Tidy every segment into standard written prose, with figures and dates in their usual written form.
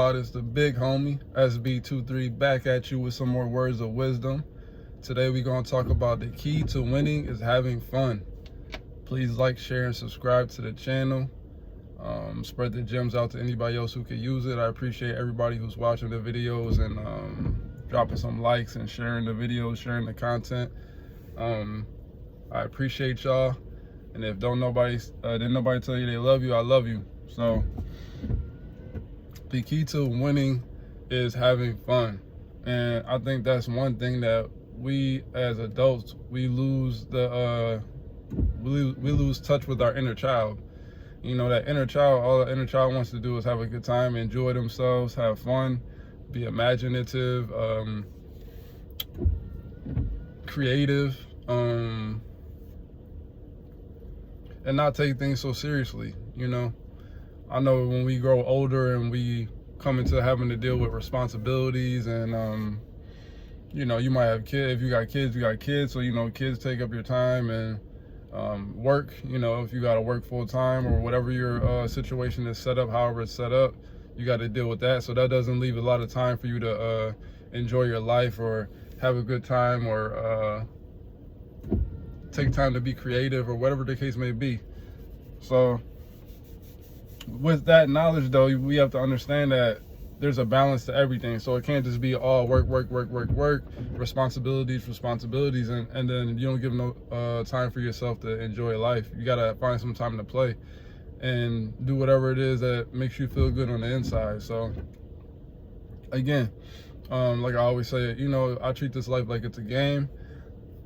It's the big homie, SB23, back at you with some more words of wisdom. Today we're going to talk about the key to winning is having fun. Please like, share, and subscribe to the channel. Spread the gems out to anybody else who could use it. I appreciate everybody who's watching the videos and dropping some likes and sharing the videos, sharing the content. I appreciate y'all. And if didn't nobody tell you they love you, I love you. So the key to winning is having fun. And I think that's one thing that we as adults, we lose touch with our inner child. You know, that inner child, all the inner child wants to do is have a good time, enjoy themselves, have fun, be imaginative, creative, and not take things so seriously, you know. I know when we grow older and we come into having to deal with responsibilities and, you know, you might have kids. If you got kids, you got kids. So, you know, kids take up your time and work, you know, if you got to work full time or whatever your situation is set up, however it's set up, you got to deal with that. So that doesn't leave a lot of time for you to enjoy your life or have a good time or take time to be creative or whatever the case may be. So with that knowledge, though, we have to understand that there's a balance to everything. So it can't just be all work, responsibilities, and then you don't give no time for yourself to enjoy life. You gotta find some time to play and do whatever it is that makes you feel good on the inside. So again, like I always say, you know, I treat this life like it's a game.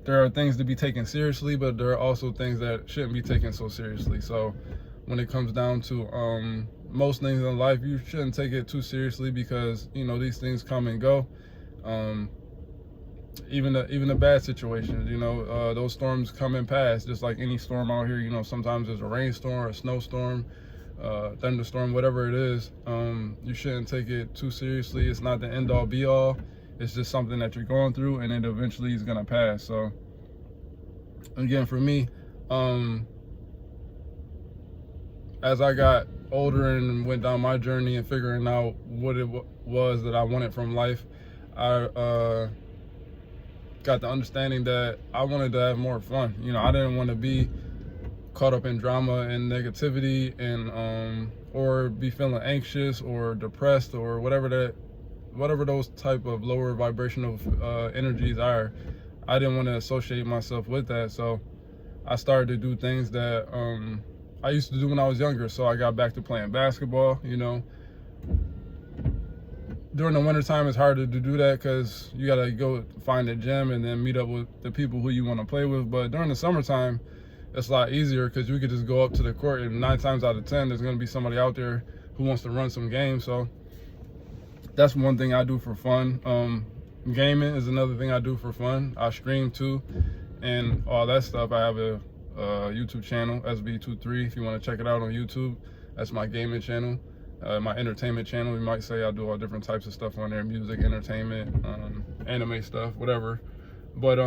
There are things to be taken seriously, but there are also things that shouldn't be taken so seriously. So when it comes down to most things in life, you shouldn't take it too seriously because, you know, these things come and go. Even the bad situations, you know, those storms come and pass, just like any storm out here. You know, sometimes there's a rainstorm, a snowstorm, thunderstorm, whatever it is. You shouldn't take it too seriously. It's not the end all be all. It's just something that you're going through, and it eventually is gonna pass. So again, for me, as I got older and went down my journey and figuring out what it was that I wanted from life, I got the understanding that I wanted to have more fun. You know, I didn't want to be caught up in drama and negativity and or be feeling anxious or depressed or whatever those type of lower vibrational energies are. I didn't want to associate myself with that. So I started to do things that I used to do when I was younger. So I got back to playing basketball. You know, during the wintertime, it's harder to do that because you got to go find a gym and then meet up with the people who you want to play with. But during the summertime, it's a lot easier because you could just go up to the court, and 9 times out of 10, there's going to be somebody out there who wants to run some games. So that's one thing I do for fun. Gaming is another thing I do for fun. I stream too and all that stuff. I have a YouTube channel, SB23, if you want to check it out on YouTube. That's my gaming channel. My entertainment channel, you might say. I do all different types of stuff on there: music, entertainment, anime stuff, whatever. But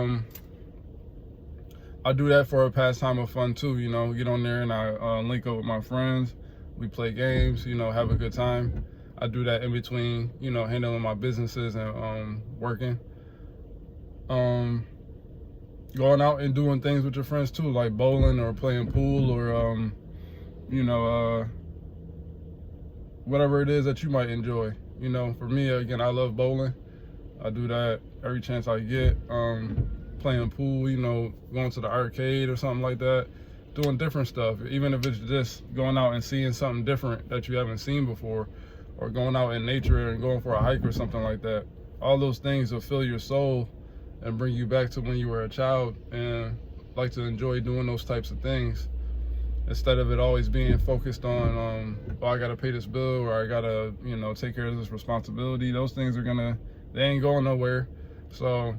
I do that for a pastime of fun too. You know, get on there and I link up with my friends. We play games, you know, have a good time. I do that in between, you know, handling my businesses and working. Going out and doing things with your friends too, like bowling or playing pool or you know, whatever it is that you might enjoy. You know, for me, again, I love bowling. I do that every chance I get. Playing pool, you know, going to the arcade or something like that, doing different stuff, even if it's just going out and seeing something different that you haven't seen before, or going out in nature and going for a hike or something like that. All those things will fill your soul and bring you back to when you were a child, and like to enjoy doing those types of things instead of it always being focused on oh, I gotta pay this bill, or I gotta, you know, take care of this responsibility. Those things they ain't going nowhere. So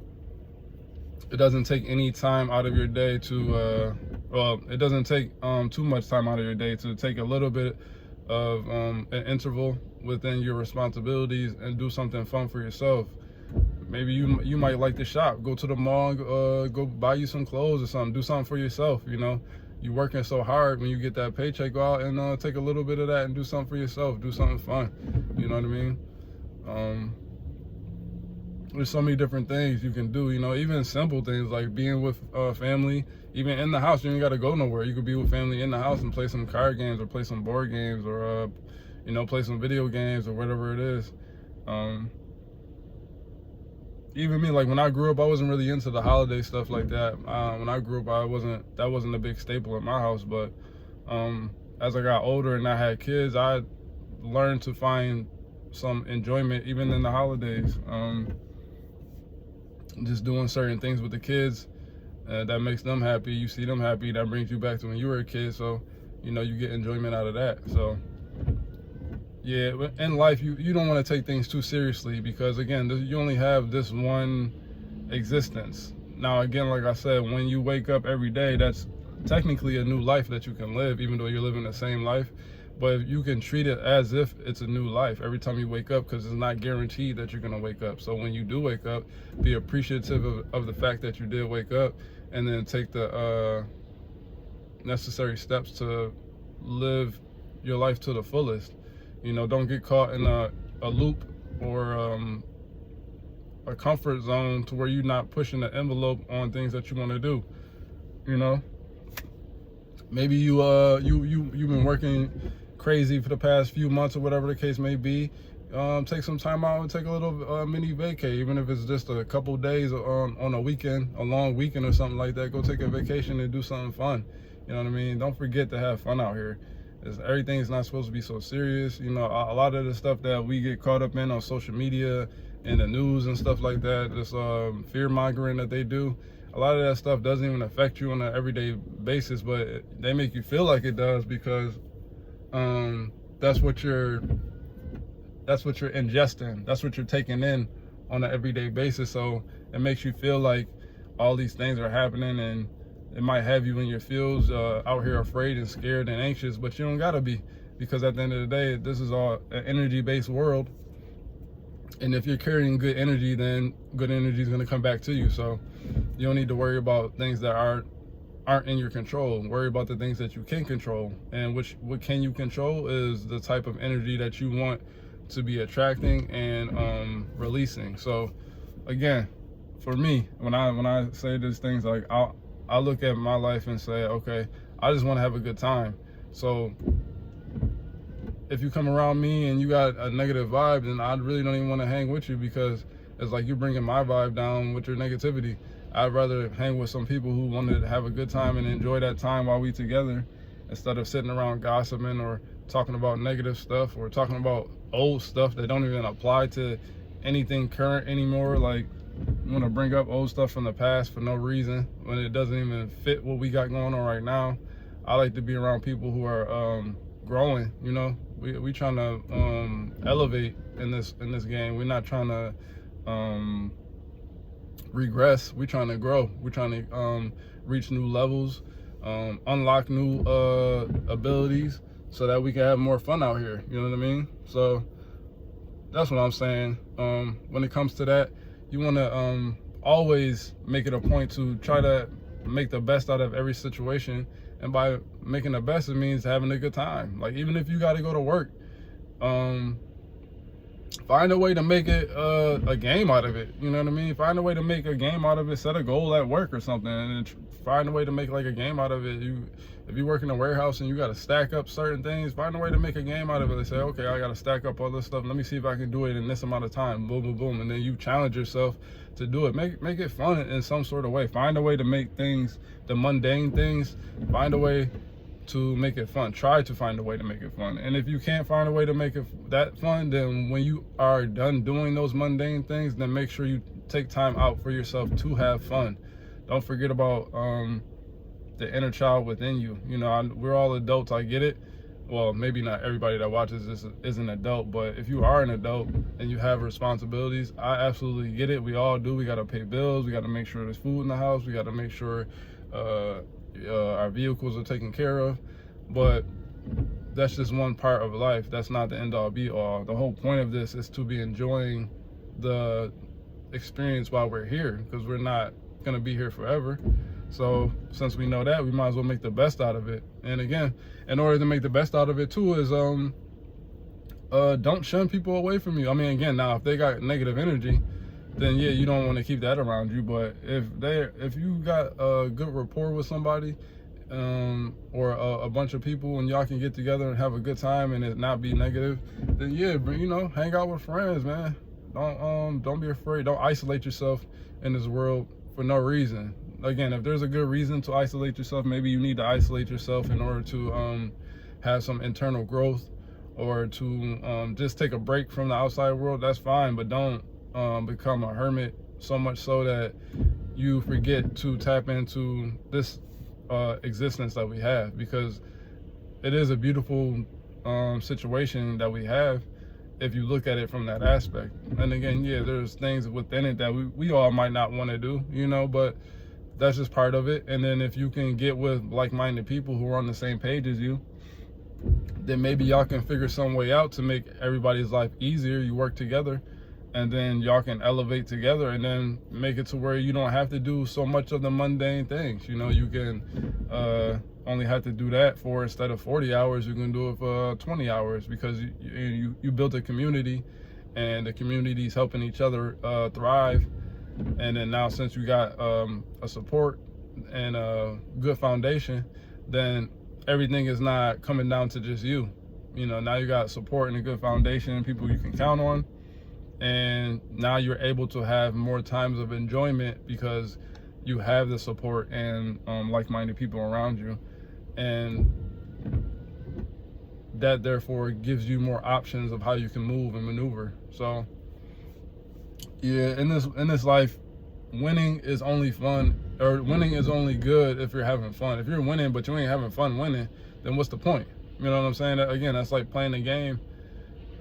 it doesn't take any time out of your day to well, it doesn't take too much time out of your day to take a little bit of an interval within your responsibilities and do something fun for yourself. Maybe you might like to shop, go to the mall, go buy you some clothes or something, do something for yourself. You know, you working so hard, when you get that paycheck, go out and take a little bit of that and do something for yourself, do something fun. You know what I mean? There's so many different things you can do, you know, even simple things like being with family, even in the house. You ain't got to go nowhere. You could be with family in the house and play some card games or play some board games or, you know, play some video games or whatever it is. Even me, like when I grew up, I wasn't really into the holiday stuff like that. When I grew up, that wasn't a big staple in my house. But as I got older and I had kids, I learned to find some enjoyment even in the holidays. Just doing certain things with the kids that makes them happy. You see them happy, that brings you back to when you were a kid. So, you know, you get enjoyment out of that. So, yeah, in life, you don't want to take things too seriously because, again, you only have this one existence. Now, again, like I said, when you wake up every day, that's technically a new life that you can live, even though you're living the same life. But you can treat it as if it's a new life every time you wake up, because it's not guaranteed that you're going to wake up. So when you do wake up, be appreciative of the fact that you did wake up, and then take the necessary steps to live your life to the fullest. You know, don't get caught in a loop or a comfort zone to where you're not pushing the envelope on things that you want to do. You know, maybe you've been working crazy for the past few months or whatever the case may be. Take some time out and take a little mini vacay, even if it's just a couple days on a weekend, a long weekend or something like that. Go take a vacation and do something fun. You know what I mean? Don't forget to have fun out here. Everything's not supposed to be so serious. You know, a lot of the stuff that we get caught up in on social media and the news and stuff like that, this fear mongering that they do, a lot of that stuff doesn't even affect you on an everyday basis, but they make you feel like it does because that's what you're ingesting, that's what you're taking in on an everyday basis. So it makes you feel like all these things are happening, and it might have you in your feels out here afraid and scared and anxious, but you don't gotta be, because at the end of the day, this is all an energy-based world. And if you're carrying good energy, then good energy is gonna come back to you. So you don't need to worry about things that aren't in your control. Worry about the things that you can control. And what can you control is the type of energy that you want to be attracting and releasing. So again, for me, when I say these things, like I look at my life and say, okay, I just want to have a good time. So if you come around me and you got a negative vibe, then I really don't even want to hang with you, because it's like you're bringing my vibe down with your negativity. I'd rather hang with some people who wanted to have a good time and enjoy that time while we together, instead of sitting around gossiping or talking about negative stuff or talking about old stuff that don't even apply to anything current anymore. Like, you want to bring up old stuff from the past for no reason when it doesn't even fit what we got going on right now. I like to be around people who are growing. You know, we trying to elevate in this game. We're not trying to regress. We're trying to grow. We're trying to reach new levels, unlock new abilities, so that we can have more fun out here. You know what I mean? So that's what I'm saying. When it comes to that, you want to always make it a point to try to make the best out of every situation. And by making the best, it means having a good time. Like, even if you got to go to work, find a way to make it a game out of it. You know what I mean? Find a way to make a game out of it. Set a goal at work or something, and find a way to make like a game out of it. If you work in a warehouse and you got to stack up certain things, find a way to make a game out of it. They say, okay, I got to stack up all this stuff. Let me see if I can do it in this amount of time. Boom, boom, boom. And then you challenge yourself to do it. Make it fun in some sort of way. Find a way to make things, the mundane things, find a way to make it fun. Try to find a way to make it fun. And if you can't find a way to make it that fun, then when you are done doing those mundane things, then make sure you take time out for yourself to have fun. Don't forget about the inner child within you. You know, we're all adults, I get it. Well, maybe not everybody that watches this is an adult, but if you are an adult and you have responsibilities, I absolutely get it. We all do. We got to pay bills. We got to make sure there's food in the house. We got to make sure our vehicles are taken care of. But that's just one part of life. That's not the end all be all. The whole point of this is to be enjoying the experience while we're here, because we're not going to be here forever. So since we know that, we might as well make the best out of it. And again, in order to make the best out of it too is don't shun people away from you. I mean, again, now if they got negative energy, then yeah, you don't want to keep that around you. But if you got a good rapport with somebody, or a bunch of people, and y'all can get together and have a good time and it not be negative, then yeah, but hang out with friends, man. Don't be afraid. Don't isolate yourself in this world for no reason. Again, if there's a good reason to isolate yourself, maybe you need to isolate yourself in order to have some internal growth, or to just take a break from the outside world. That's fine, but don't become a hermit so much so that you forget to tap into this existence that we have, because it is a beautiful situation that we have if you look at it from that aspect. And again, yeah, there's things within it that we all might not want to do, but that's just part of it. And then if you can get with like-minded people who are on the same page as you, then maybe y'all can figure some way out to make everybody's life easier. You work together, and then y'all can elevate together, and then make it to where you don't have to do so much of the mundane things. You can only have to do that for, instead of 40 hours, you can do it for 20 hours, because you built a community, and the community is helping each other thrive. And then now, since you got a support and a good foundation, then everything is not coming down to just you. Now you got support and a good foundation and people you can count on. And now you're able to have more times of enjoyment because you have the support and like-minded people around you. And that therefore gives you more options of how you can move and maneuver. So yeah, in this life, winning is only fun, or winning is only good if you're having fun. If you're winning but you ain't having fun winning, then what's the point? You know what I'm saying? Again, that's like playing a game,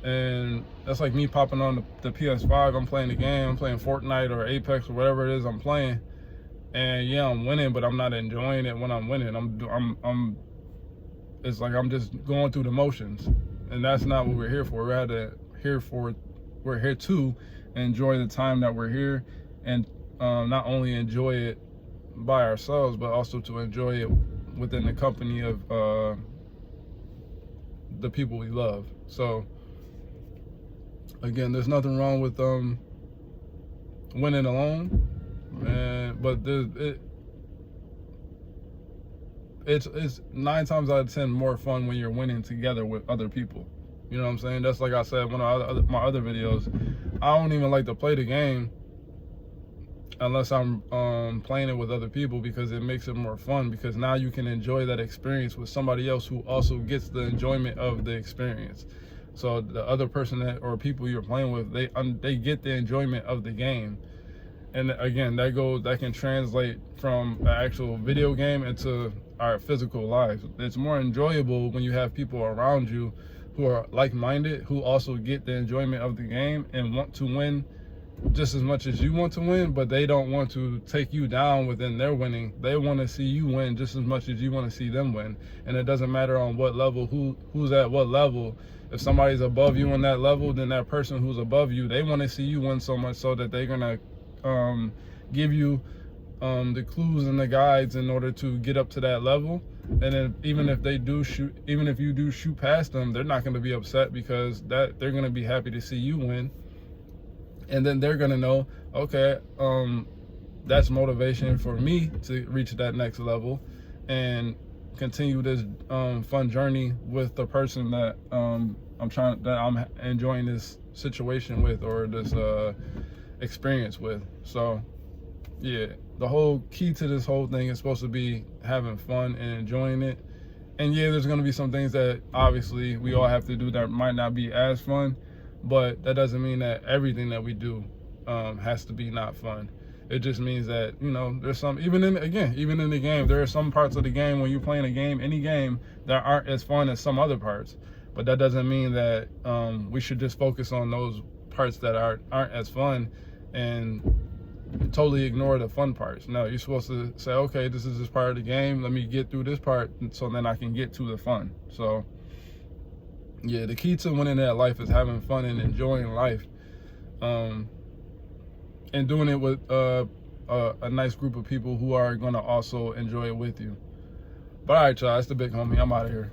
and that's like me popping on the PS5. I'm playing the game. I'm playing Fortnite or Apex or whatever it is I'm playing, and yeah, I'm winning, but I'm not enjoying it when I'm winning. It's like I'm just going through the motions, and that's not what we're here for. We're here to enjoy the time that we're here, and not only enjoy it by ourselves, but also to enjoy it within the company of the people we love. So again, there's nothing wrong with winning alone, but it's 9 times out of 10 more fun when you're winning together with other people. You know what I'm saying? That's like I said in one of my other videos. I don't even like to play the game unless I'm playing it with other people, because it makes it more fun, because now you can enjoy that experience with somebody else who also gets the enjoyment of the experience. So the other person or people you're playing with, they get the enjoyment of the game. And again, that can translate from an actual video game into our physical lives. It's more enjoyable when you have people around you who are like-minded, who also get the enjoyment of the game and want to win just as much as you want to win, but they don't want to take you down within their winning. They want to see you win just as much as you want to see them win. And it doesn't matter on what level, who's at what level. If somebody's above you on that level, then that person who's above you, they want to see you win so much so that they're gonna give you the clues and the guides in order to get up to that level. And then even if you do shoot past them, they're not going to be upset, because they're going to be happy to see you win. And then they're going to know, okay, that's motivation for me to reach that next level and continue this fun journey with the person that I'm enjoying this situation with, or this experience with. So yeah, the whole key to this whole thing is supposed to be having fun and enjoying it. And yeah, there's going to be some things that obviously we all have to do that might not be as fun, but that doesn't mean that everything that we do has to be not fun. It just means that, there's some, even in the game, there are some parts of the game when you're playing a game, any game, that aren't as fun as some other parts. But that doesn't mean that we should just focus on those parts that aren't as fun and totally ignore the fun parts. No, you're supposed to say, okay, this is part of the game. Let me get through this part so then I can get to the fun. So yeah, the key to winning that life is having fun and enjoying life. And doing it with a nice group of people who are going to also enjoy it with you. But all right, y'all, it's the big homie. I'm out of here.